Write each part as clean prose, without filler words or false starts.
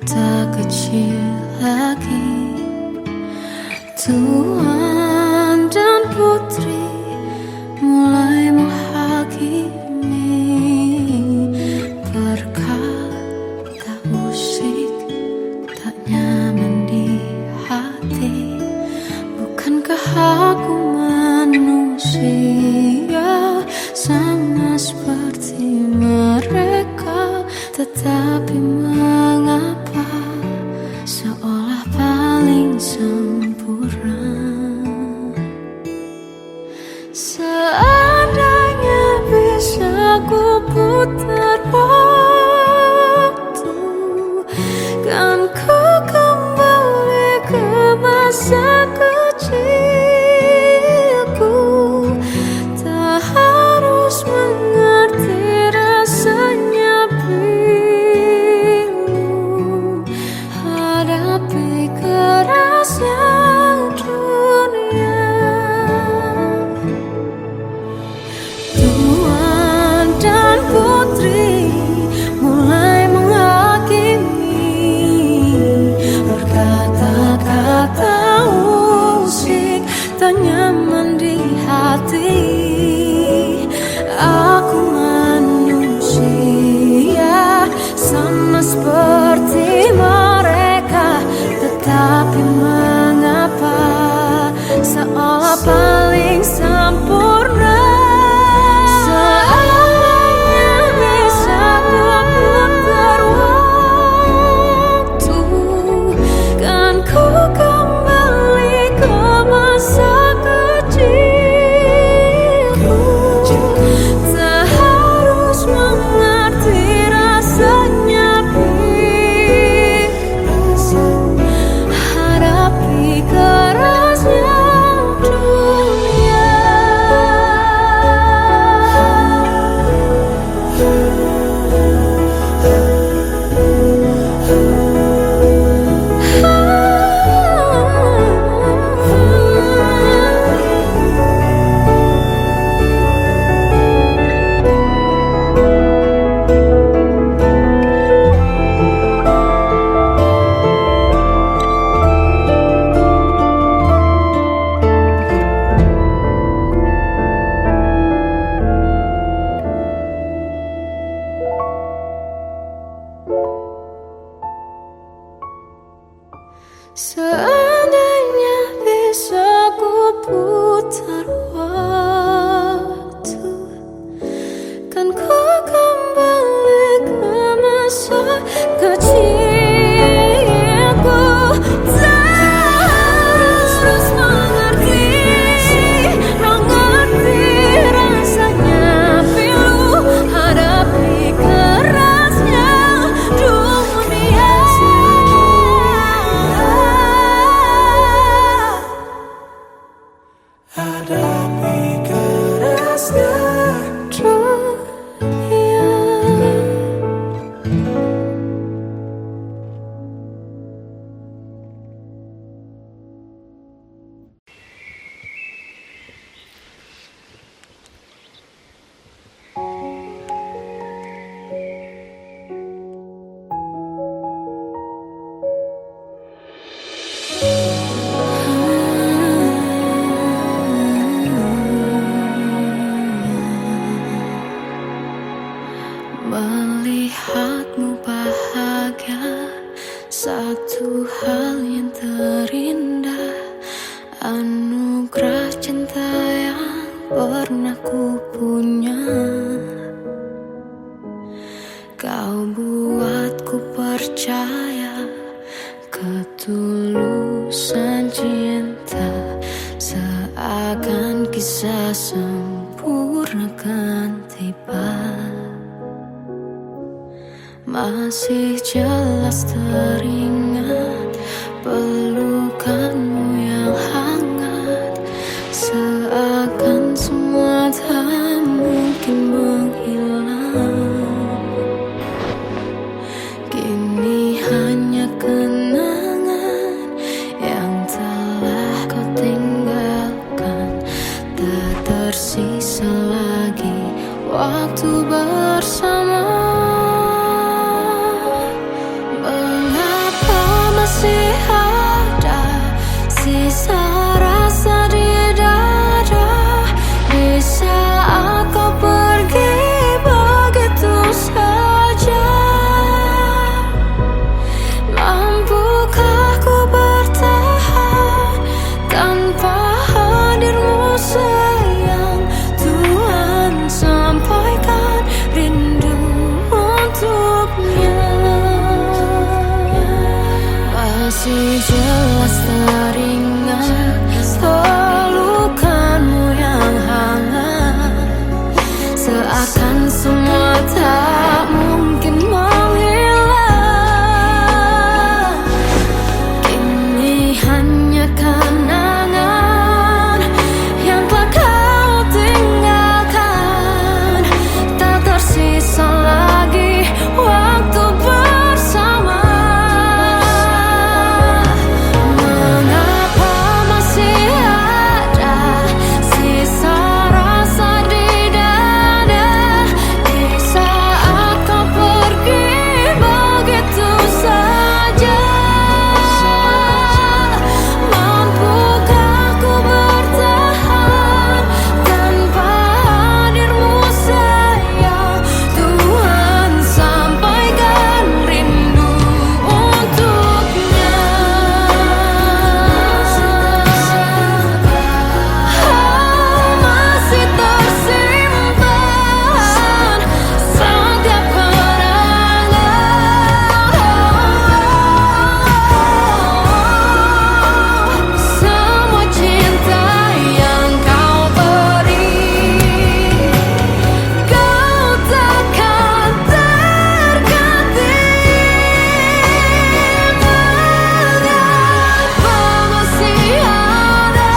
tak kecil lagi. Tuan dan putri mulai menghakimi. Berkata musik tak nyaman di hati. Bukankah aku manusia sama seperti mereka? Tetapi mengapa seolah paling sempurna? Seandainya bisa ku putar waktu, kan ku kembali ke masa kecilku. Tak harus mengerti rasanya bingung hadapi kerasnya dunia. Tuan dan putri mulai menghakimi. Berkata-kata musik tak nyaman di hati. Aku manusia sama seperti mereka. Tetapi mengapa seolah paling sempurna? Seandainya bisa ku putar waktu, kan ku kembali ke masa kecilku. Tak harus mengerti rasanya bingung hadapi kerasnya dunia. Seandainya bisa ku putar waktu, kan ku kembali ke masa kecilku. Tak harus mengerti rasanya pilu hadapi kerasnya dunia. Hadapi kerasnya dunia. Melihatmu bahagia, satu hal yang terindah. Anugerah cinta yang pernah ku punya. Kau buatku percaya ketulusan cinta, seakan kisah sempurna kan tiba. Masih jelas teringat pelukanmu yang hangat, seakan semua tak mungkin menghilang. Kini hanya kenangan yang telah kau tinggalkan. Tak tersisa lagi waktu bersama. Mengapa Masih jelas teringat pelukanmu yang hangat, seakan semua tak mungkin menghilang. Kini hanya kenangan yang telah kau tinggalkan. Tak tersisa lagi waktu bersama. Mengapa masih ada sisa rasa di dada di saat kau pergi begitu saja? Mampukah ku bertahan tanpa hadirmu sayang? Tuhan, sampaikan rindu untuknya. Masih tersimpan setiap kenangan, semua cinta yang kau beri. Kau takkan terganti. Mengapa masih ada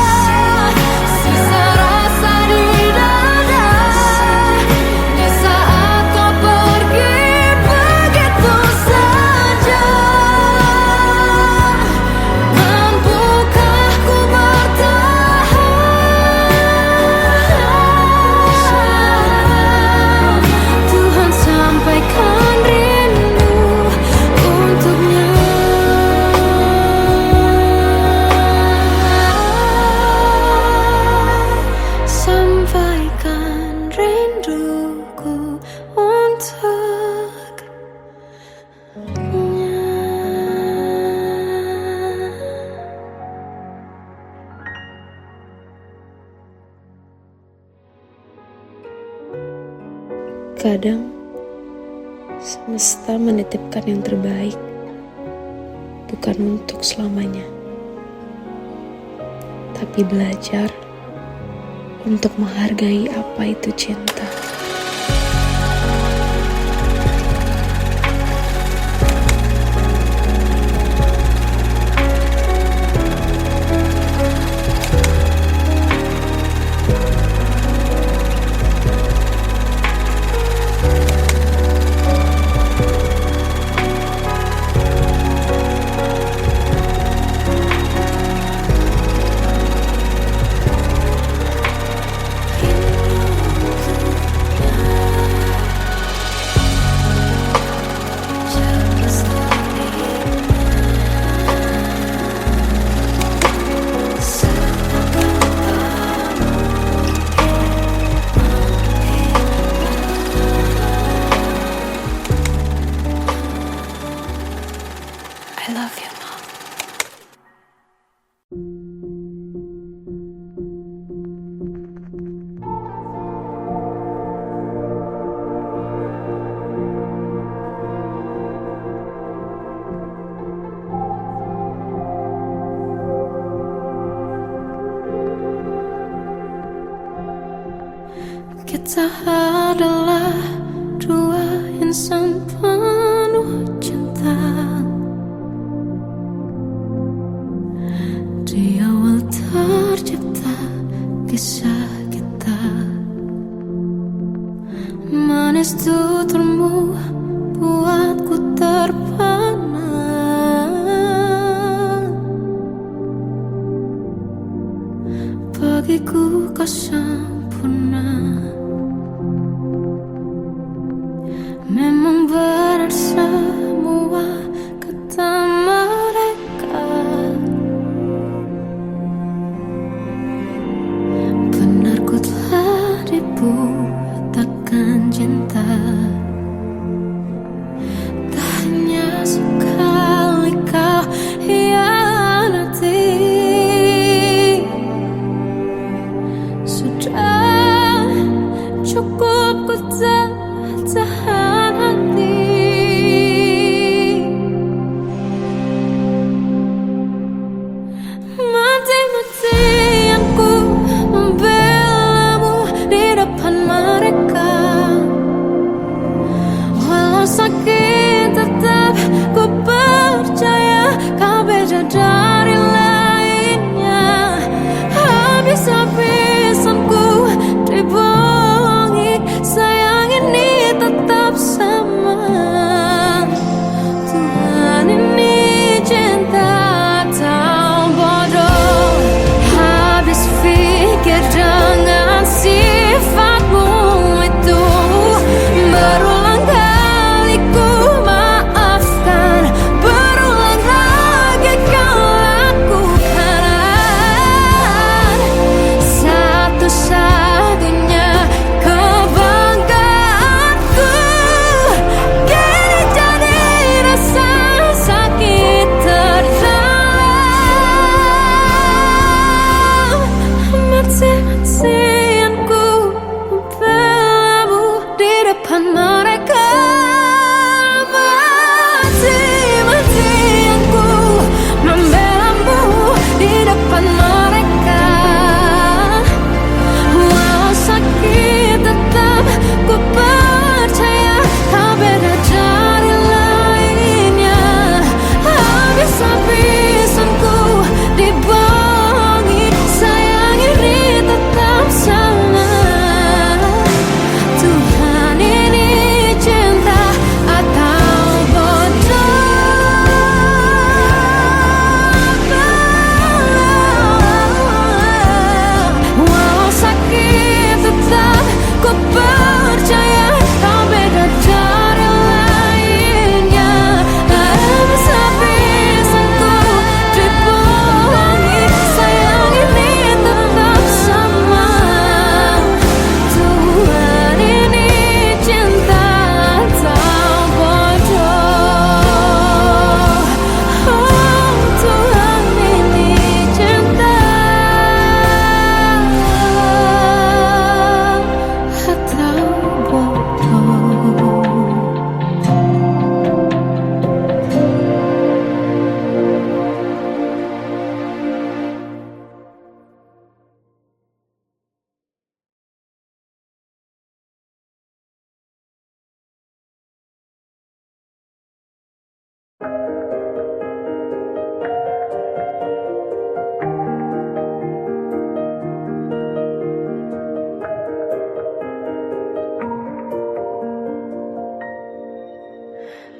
sisa rasa di dada di saat kau pergi begitu saja? Mampukah ku bertahan? Tuhan, sampaikan rindu untuknya. Sampaikan rinduku untuknya. Kadang semesta menitipkan yang terbaik, bukan untuk selamanya, tapi belajar untuk menghargai apa itu cinta. I love you, Mom. Kita adalah dua insan penuh cinta. Di awal tercipta kisah kita, manis tuturmu buatku terpana. Bagiku kau sempurna. Memang benar semua kata mereka, benar ku telah dibuatakan cinta. Tak hanya sekali kau hianati, sudah cukup ku tak tahan hati.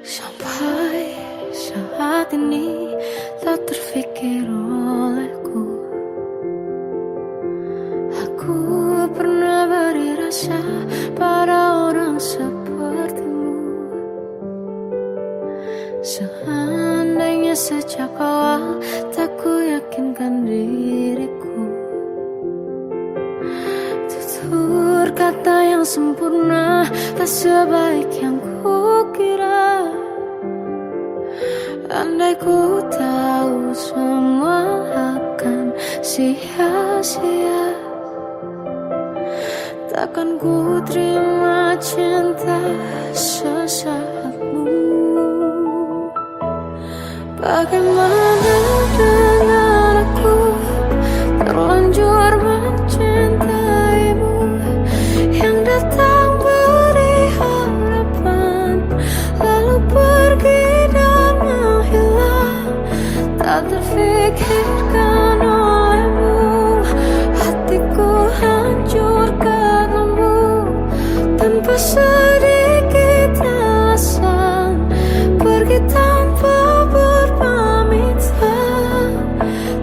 Sampai saat ini tak terfikir olehku. Aku pernah beri rasa pada orang sepertimu. Seandainya sejak awal tak ku yakinkan diriku. Tutur kata yang sempurna tak sebaik yang ku kira. Andai ku tahu semua akan sia-sia, takkan ku terima cinta sesaatmu. Bagaimana dengan aku terlanjur mencintaimu, yang datang beri harapan lalu pergi dan menghilang. Tak terfikirkan olehmu, hatiku hancur karenamu. Tanpa sedikit alasan pergi tanpa berpamitan.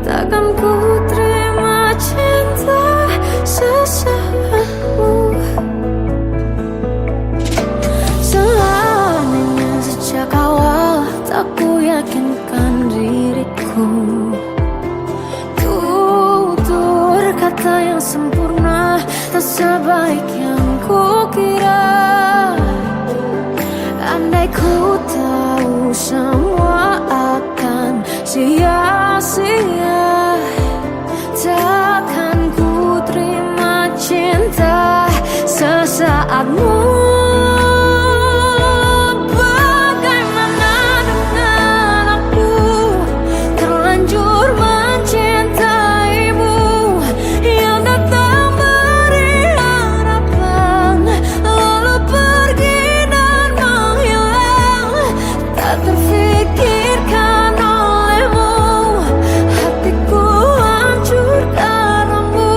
Takkan ku terima cinta sesaatmu. Seandainya sejak awal tak ku yakinkan diriku. Tutur kata yang sempurna tak sebaik yang ku kira. Andai ku tahu semua akan sia-sia, takkan ku terima cinta sesaatmu. Bagaimana dengan aku terlanjur mencintaimu, yang datang beri harapan lalu pergi dan menghilang. Tak terfikirkan olehmu, hatiku hancur karenamu.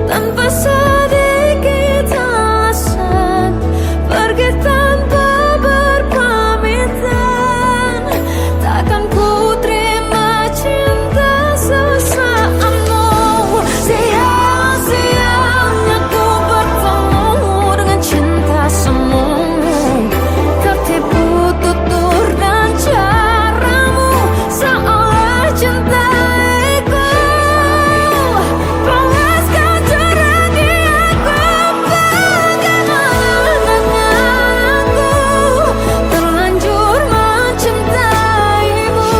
Tanpa sedikit alasan pergi tanpa berpamitan. Takkan ku terima cinta sesaatmu. Sia-sianya ku bertemu dengan cinta semu. Tertipu tutur dan caramu, seolah cintaiku. Panaskan cura di aku. Bagaimana dengan aku terlanjur mencintaimu,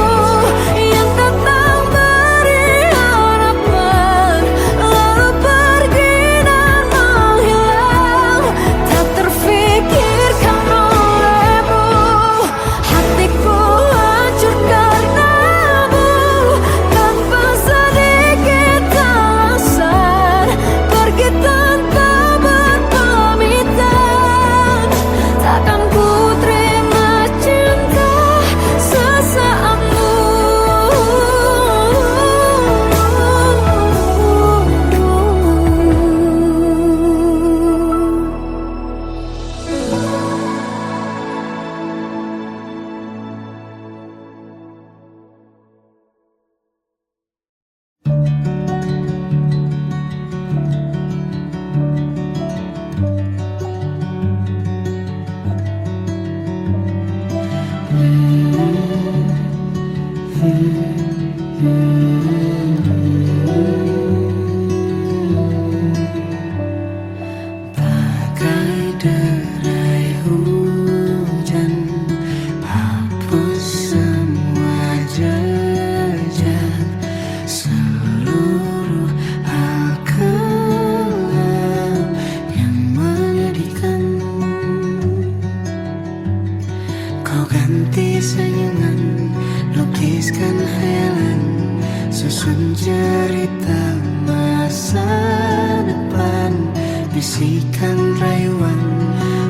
yang datang beri harapan lalu pergi dan menghilang. Tak terfikirkan olehmu, hatiku hancur karenamu. Tanpa sedikit alasan pergi tanpa berpamitan. Takkan ku terima cinta sesaatmu. Bagai derai hujan, hapus semua jejak seluruh hal kelam yang menyedihkan. Kau ganti senyuman, lukiskan hayalan, susun cerita masa depan. Bisikan rayuan,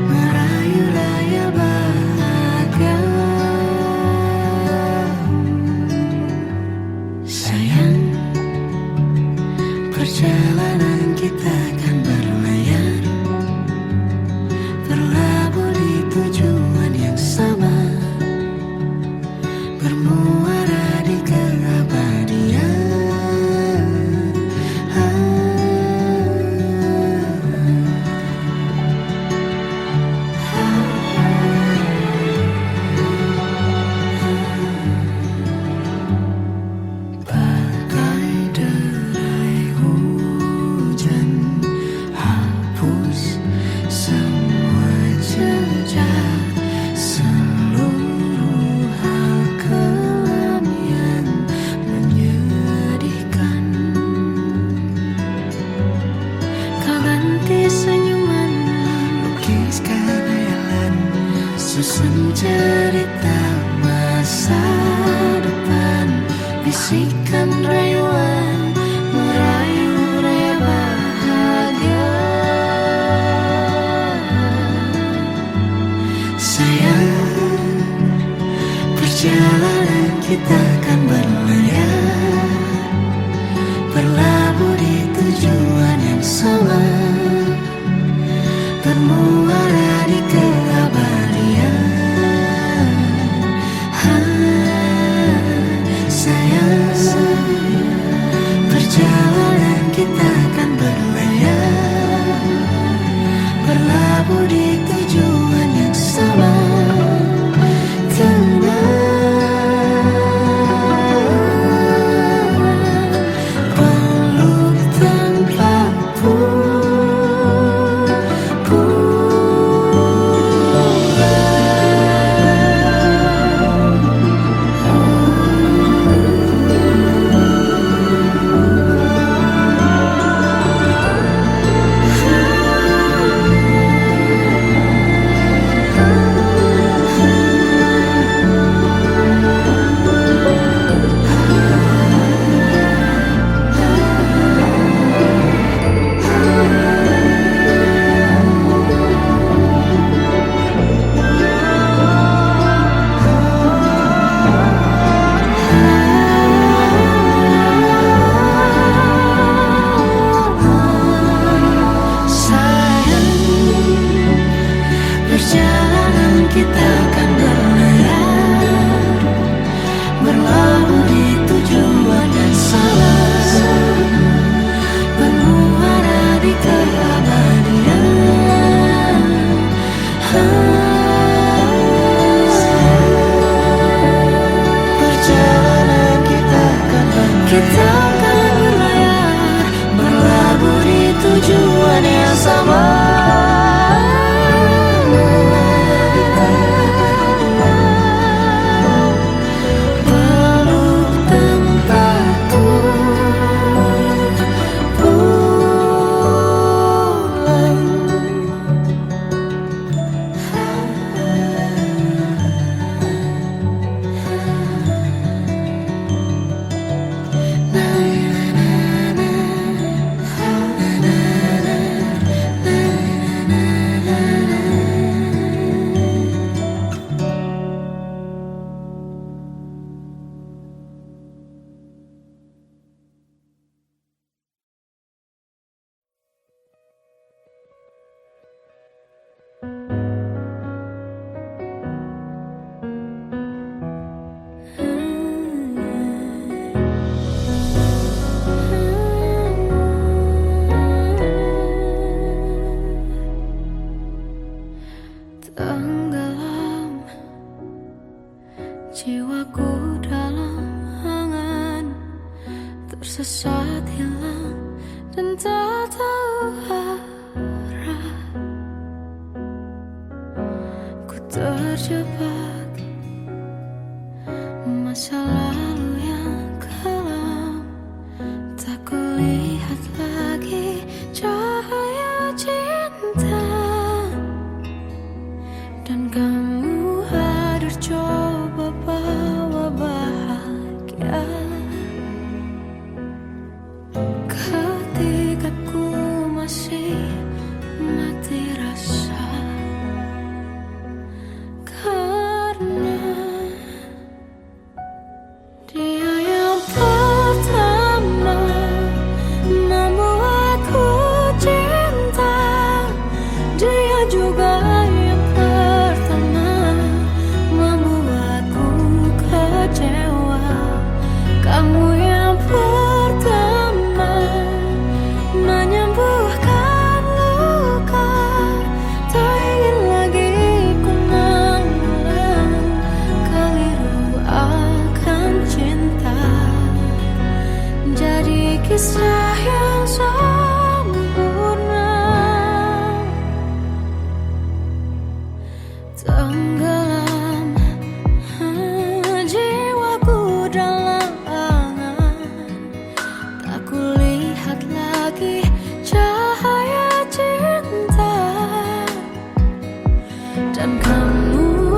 merayu layar bahagia. Sayang, perjalanan kita kan berlayar, terlabur di tujuan yang sama. susun cerita masa depan, bisikan rayuan merayu raya bahagia. Sayang, perjalanan kita akan berlayar, berlabuh di tujuan yang sama, bermuara di keabadian. Sayang, perjalanan kita akan berlayar, berlabuh di tujuan yang sama. Perjalanan kita akan berlayar, berlabuh di tujuan yang sama, bermuara di keabadian. Perjalanan kita akan berlayar, berlabuh di tujuan yang sama. Tenggelam jiwaku dalam angan, tersesat hilang dan tak tahu arah. Ku terjebak masa lalu yang kelam, tak kulihat lagi cahaya cinta. Dan kamu hadir coba bawa bahagia, ketika ku masih mati rasa. Karena dia yang pertama membuatku cinta, dia juga yang membuatku kecewa. Kamu yang pertama menyembuhkan luka, tak ingin lagi ku mengulang keliru akan cinta. Jadi kisah yang sempurna, tenggelam jiwaku dalam angan, tak kulihat lagi cahaya cinta. Dan kamu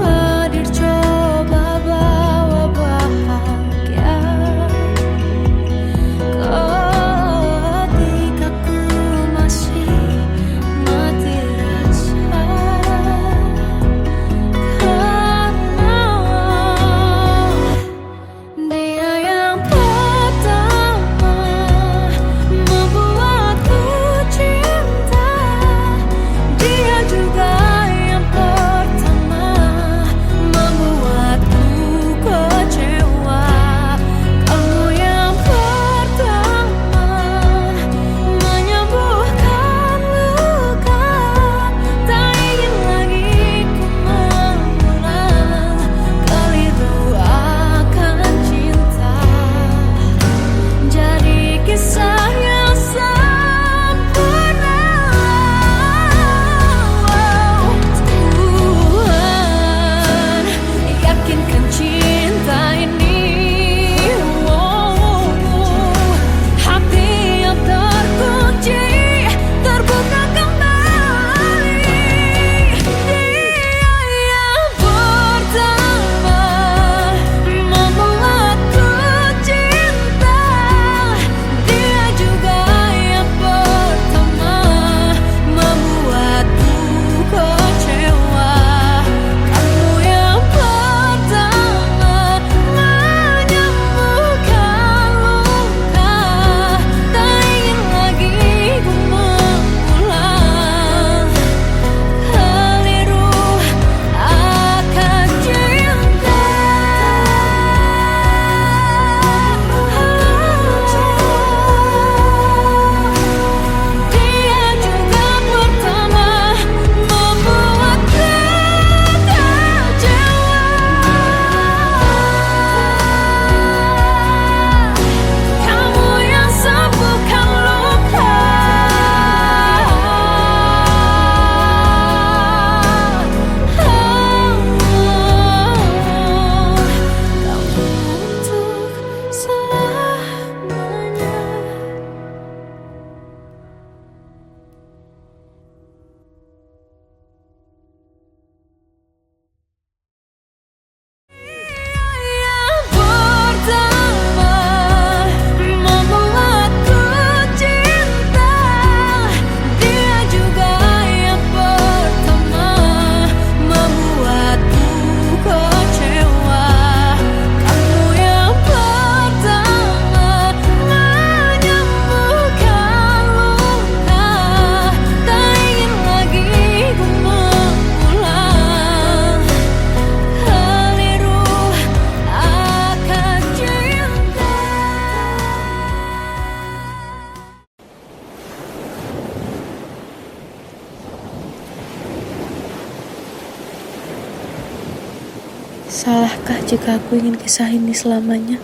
Salahkah jika aku ingin kisah ini selamanya?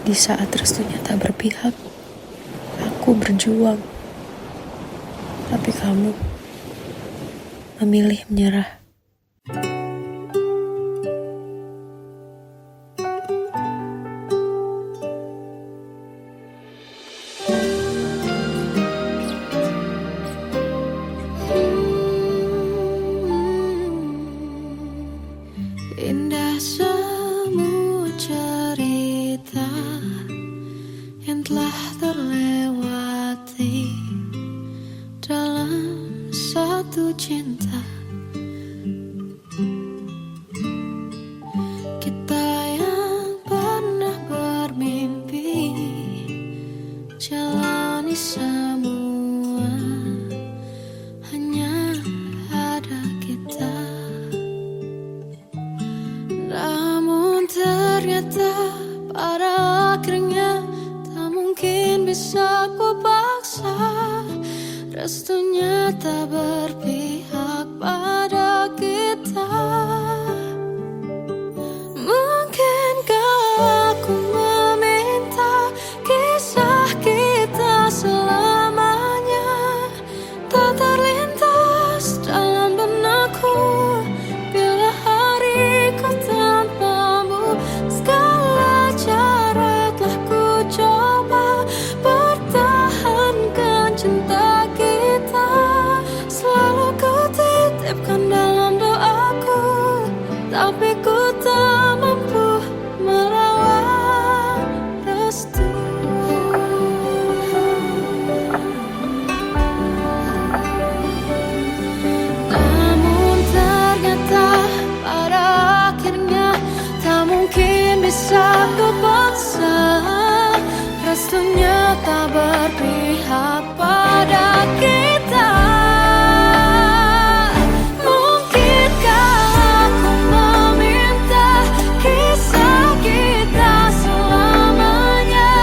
Di saat restunya tak berpihak, aku berjuang. Tapi kamu memilih menyerah. Indah semua cerita yang telah terlewati dalam satu cinta. Kita yang pernah bermimpi jalani semua, hanya ada kita. Namun ternyata pada akhirnya tak mungkin bisa ku paksa. Restunya tak berpihak pada kita. Mungkinkah aku meminta kisah kita selamanya tak terlintas dalam benakku bila hariku tanpamu. Segala cara telah ku coba pertahankan cinta kita. Selalu ku titipkan dalam doaku, tapi ku tak mampu merawat restu. Namun ternyata pada akhirnya tak mungkin bisa ku paksa. Restunya tak berpihak pada kita. Mungkinkah aku meminta kisah kita selamanya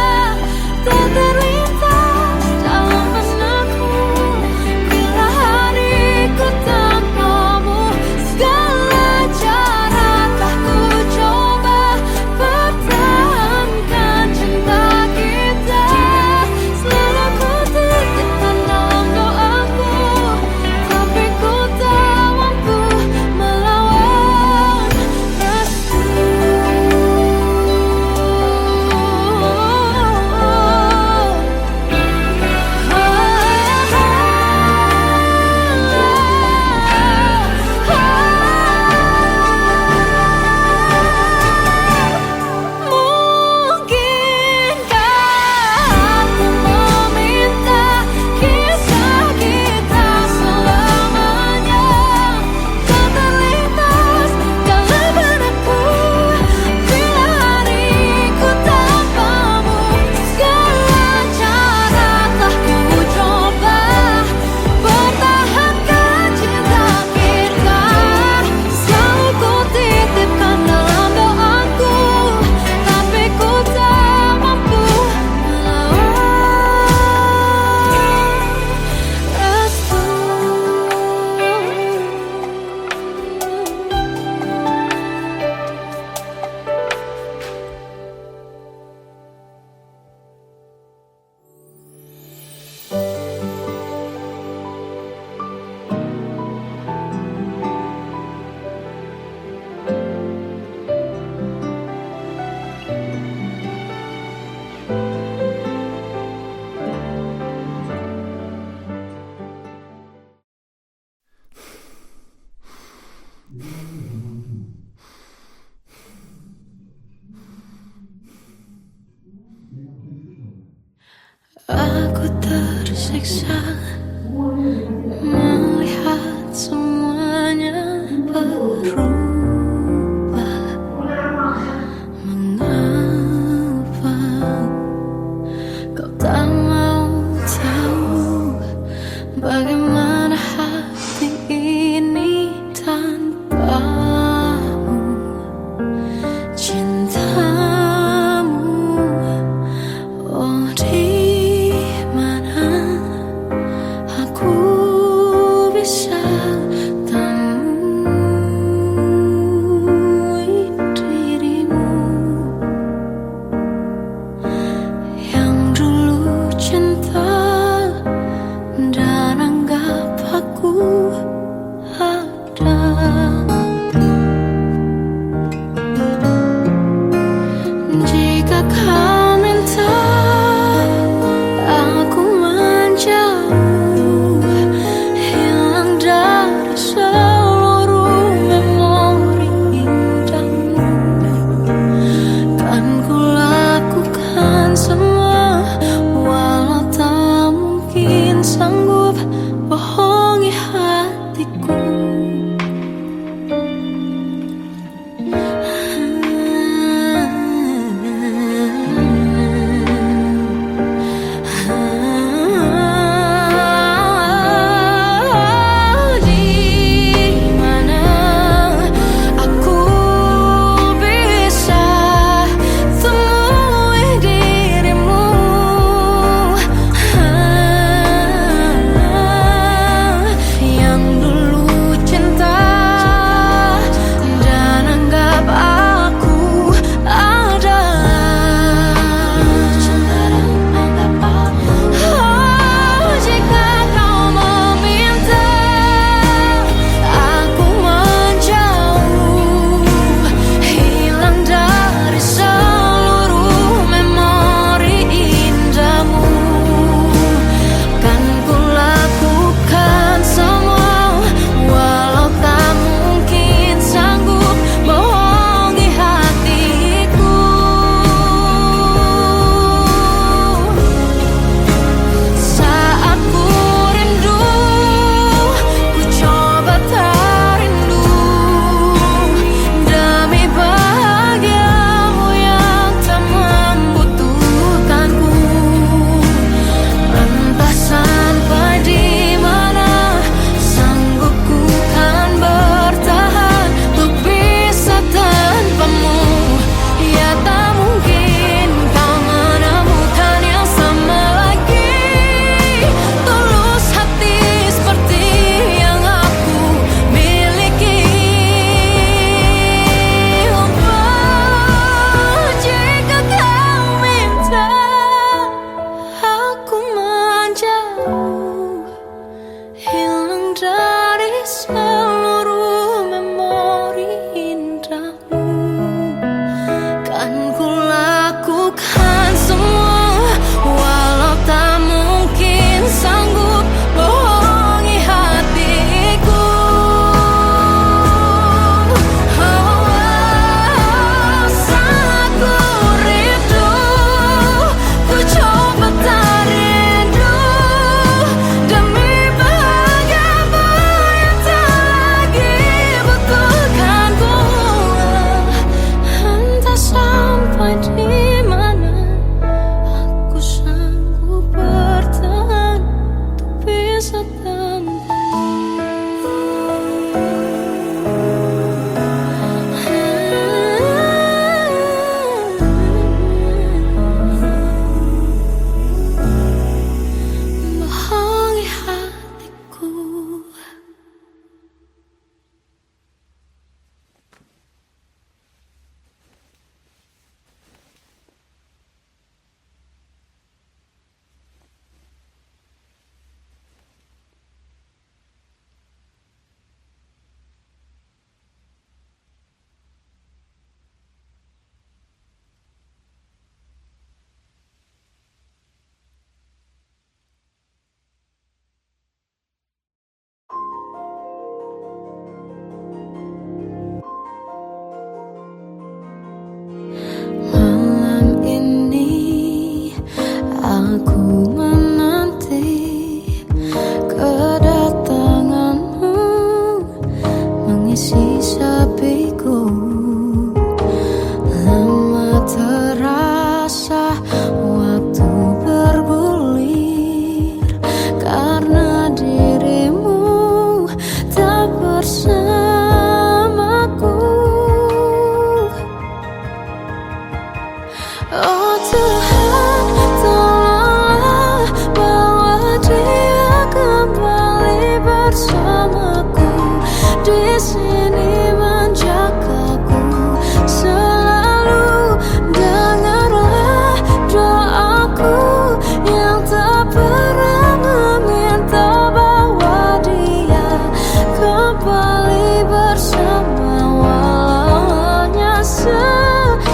tak terlintas dalam benakku bila hariku tanpamu. Segala cara telah ku coba pertahankan cinta kita. Selalu ku titipkan dalam doaku, tapi ku tak mampu melawan restu. Mungkinkah aku meminta kisah kita selamanya tak terlintas dalam benakku bila hariku tanpamu. Segala cara telah ku coba pertahankan cinta kita. Selalu ku titipkan dalam doaku, tapi ku tak mampu melawan restu. Aku tersiksa melihat semuanya berubah. Mengapa kau tak mau tahu bagaimana hati ini tanpamu? Cintamu, oh di mana mengisi sepiku. Lama terasa waktu bergulir karena dirimu tak bersamaku. Oh Tuhan, tolonglah bawa dia kembali bersamaku. Di sini menjagaku selalu. Dengarlah doaku yang tak pernah meminta, bawa dia kembali bersama walau hanya sesaat.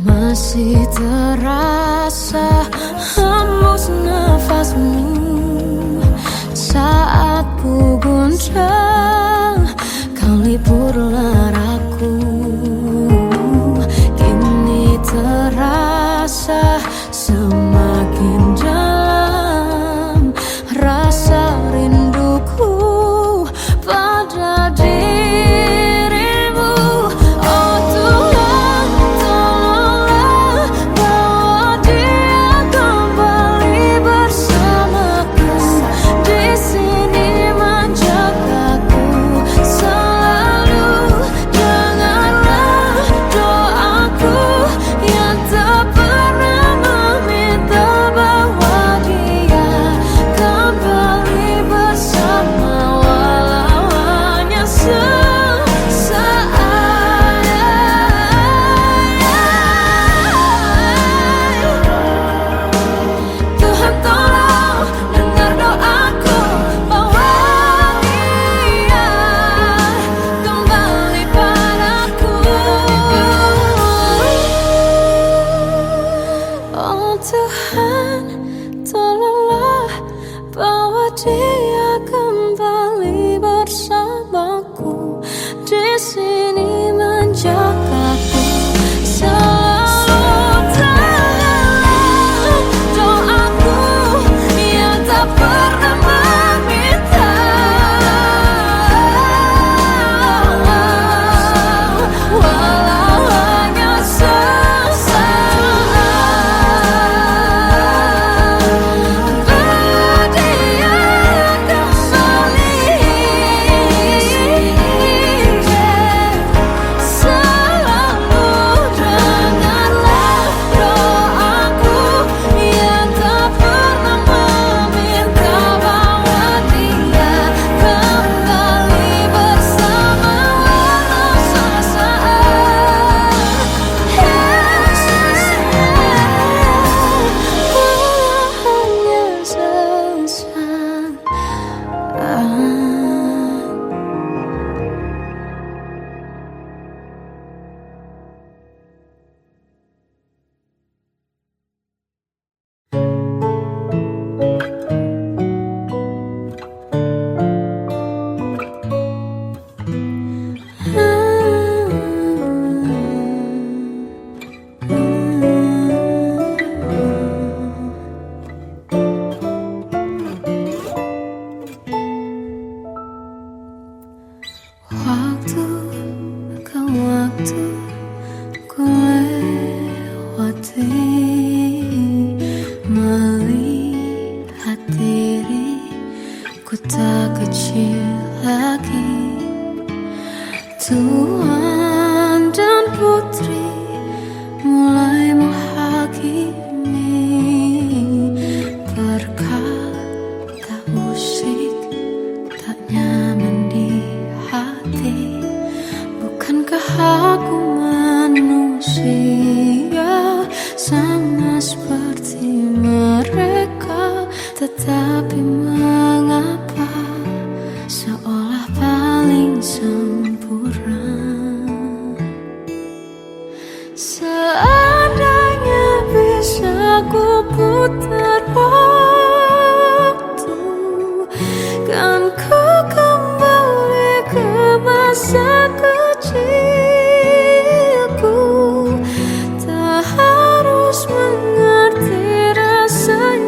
Masih terasa hembus nafasmu saat ku guncang, kau liburlah raku. Kini terasa semakin dalam rasa rinduku pada dirimu. Oh Tuhan, tolonglah bawa dia kembali bersamaku. Di sini menjagaku selalu. Dengarlah doaku yang tak pernah meminta, bawa dia kembali bersama walau hanya sesaat. Tuhan tolong dengar doaku, bawa dia kembali padaku. Oh Tuhan, tolonglah bawa dia kembali bersamaku. Di sini menjagaku selalu. Dengarlah doaku yang tak pernah meminta, walau hanya sesaat. Bawa dia kembali selalu. Dengarlah doaku yang tak pernah meminta, bawa dia kembali bersama walau sesaat. Walau hanya sesaat. Waktu ke waktu ku lewati, melihat diriku tak kecil lagi. Tuan dan putri mulai menghakimi, berkata usik tak nyaman di hati. Bukankah aku manusia sama seperti mereka? Tetapi mengapa seolah paling sempurna? Seandainya bisa ku putar waktu, kan ku kembali ke masa kecilku. Tak harus mengerti rasa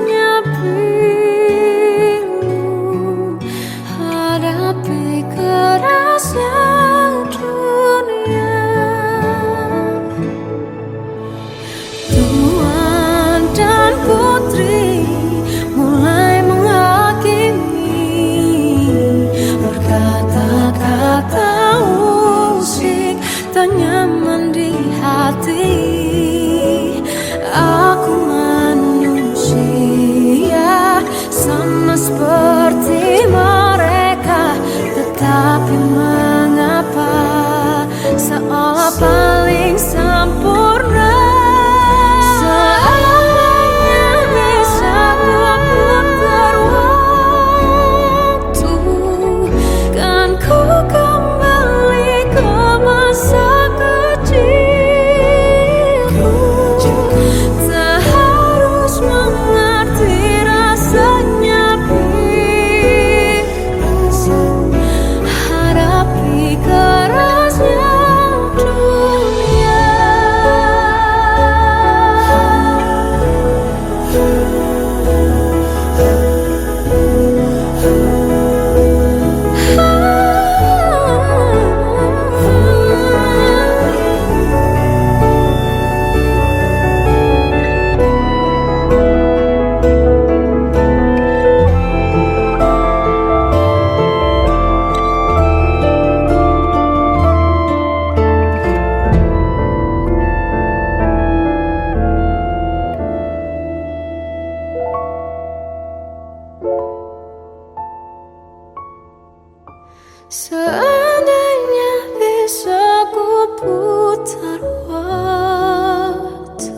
Seandainya bisa ku putar waktu,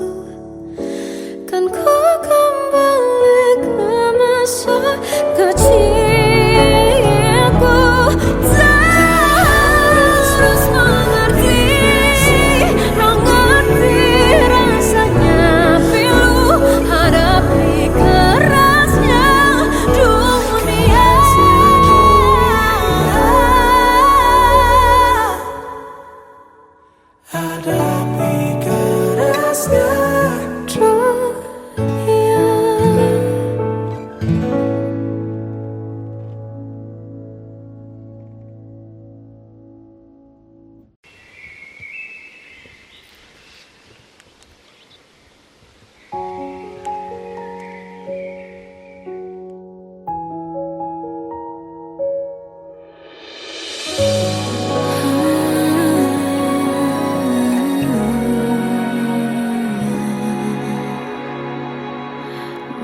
kan ku kembali ke masa kecilku. Terus mengerti rasanya pilu hadapi kerasnya dunia. Hadapi kerasnya dunia.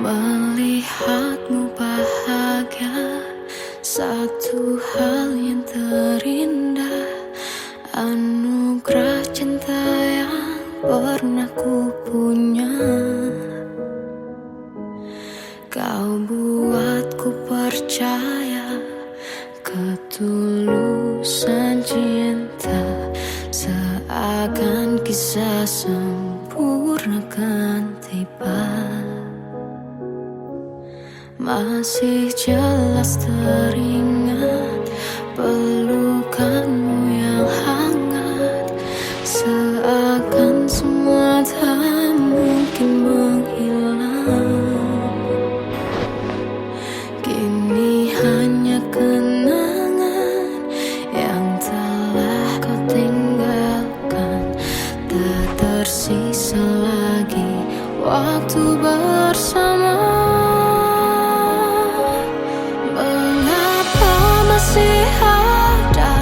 Melihatmu bahagia, satu hal yang terindah, anugerah cinta yang pernah ku punya. Kau buatku percaya ketulusan cinta, seakan kisah sempurna kan tiba. Masih jelas teringat pelukanmu yang hangat, seakan semua tak mungkin menghilang. Kini hanya kenangan yang telah kau tinggalkan, tak tersisa lagi waktu bersama. Masih ada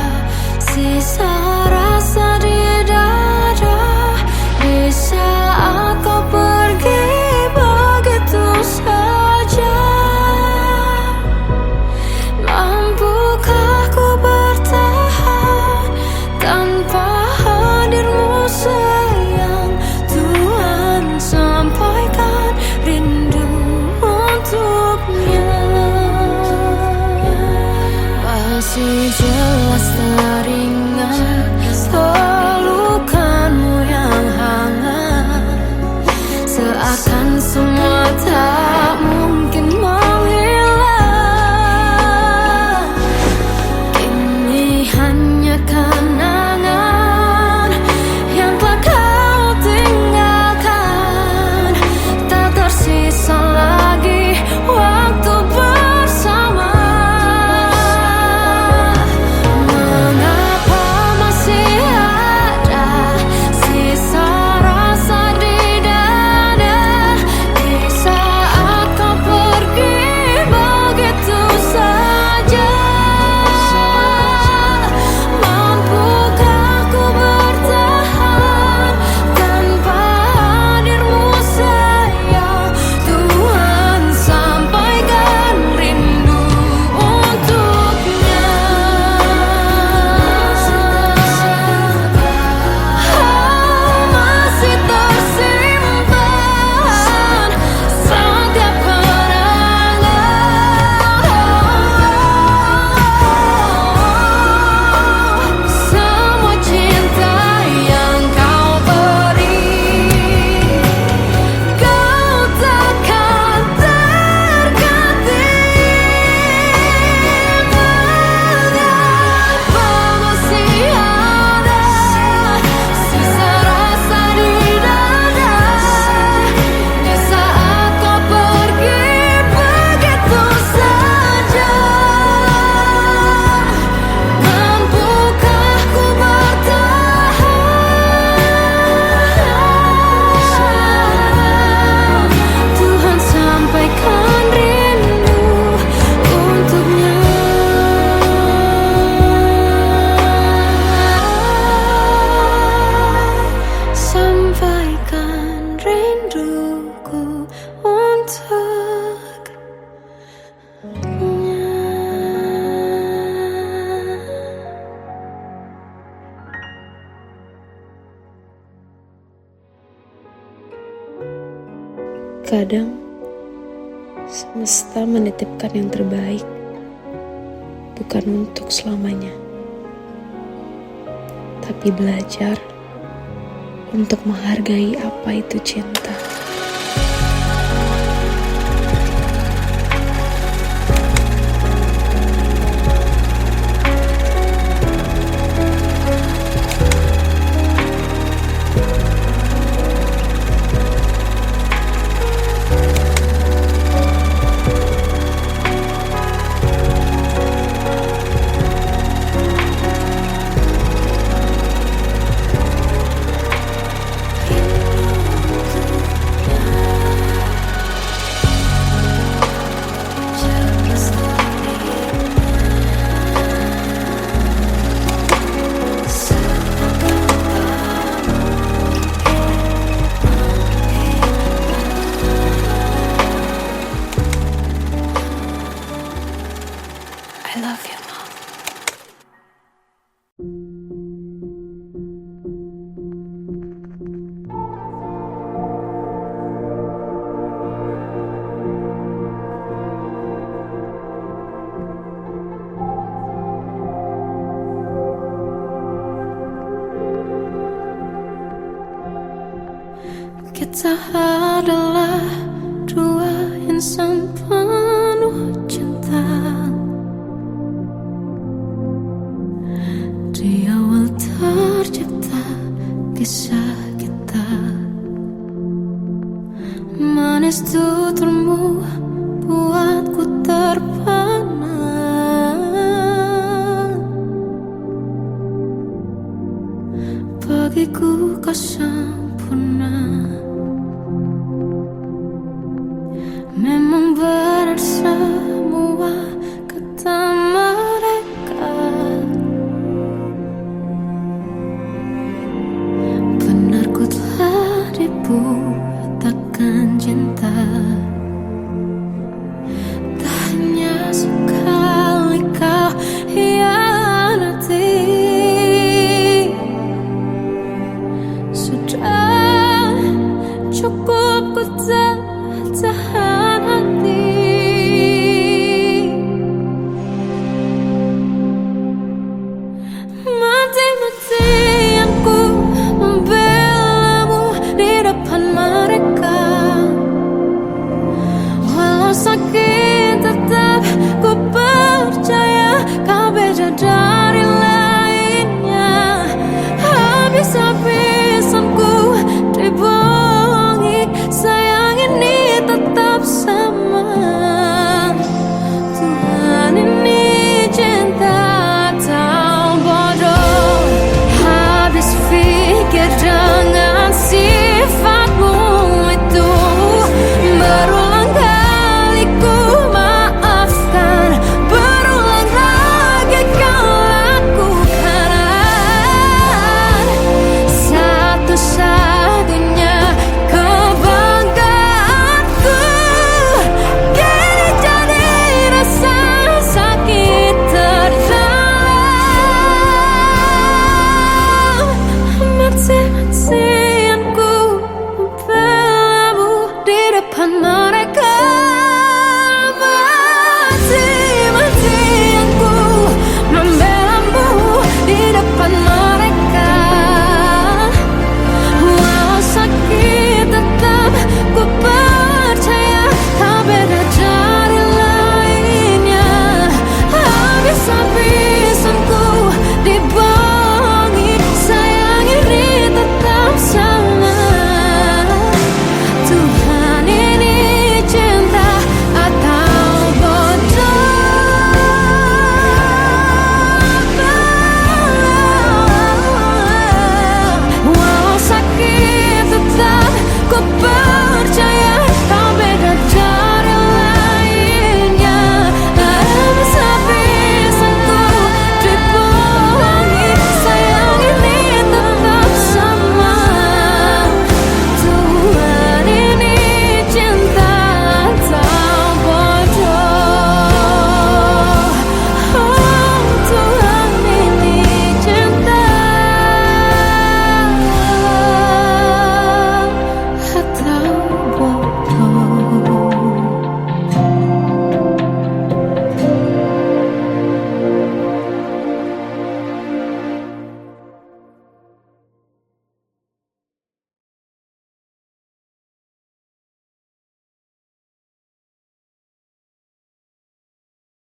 Terkadang semesta menitipkan yang terbaik, bukan untuk selamanya, tapi belajar untuk menghargai apa itu cinta. I love you, Mom. Kita adalah dua insan penuh cinta. Di awal tercipta kisah kita, manis tuturmu buatku terpana. Bagiku kau sempurna, memang benar semua kata mereka. Benar ku telah dibuatakan cinta. Tak hanya sekali kau hianati. Sudah cukup ku tak tahan hati. Mati-matian ku membelamu di depan mereka. Walau sakit tetap ku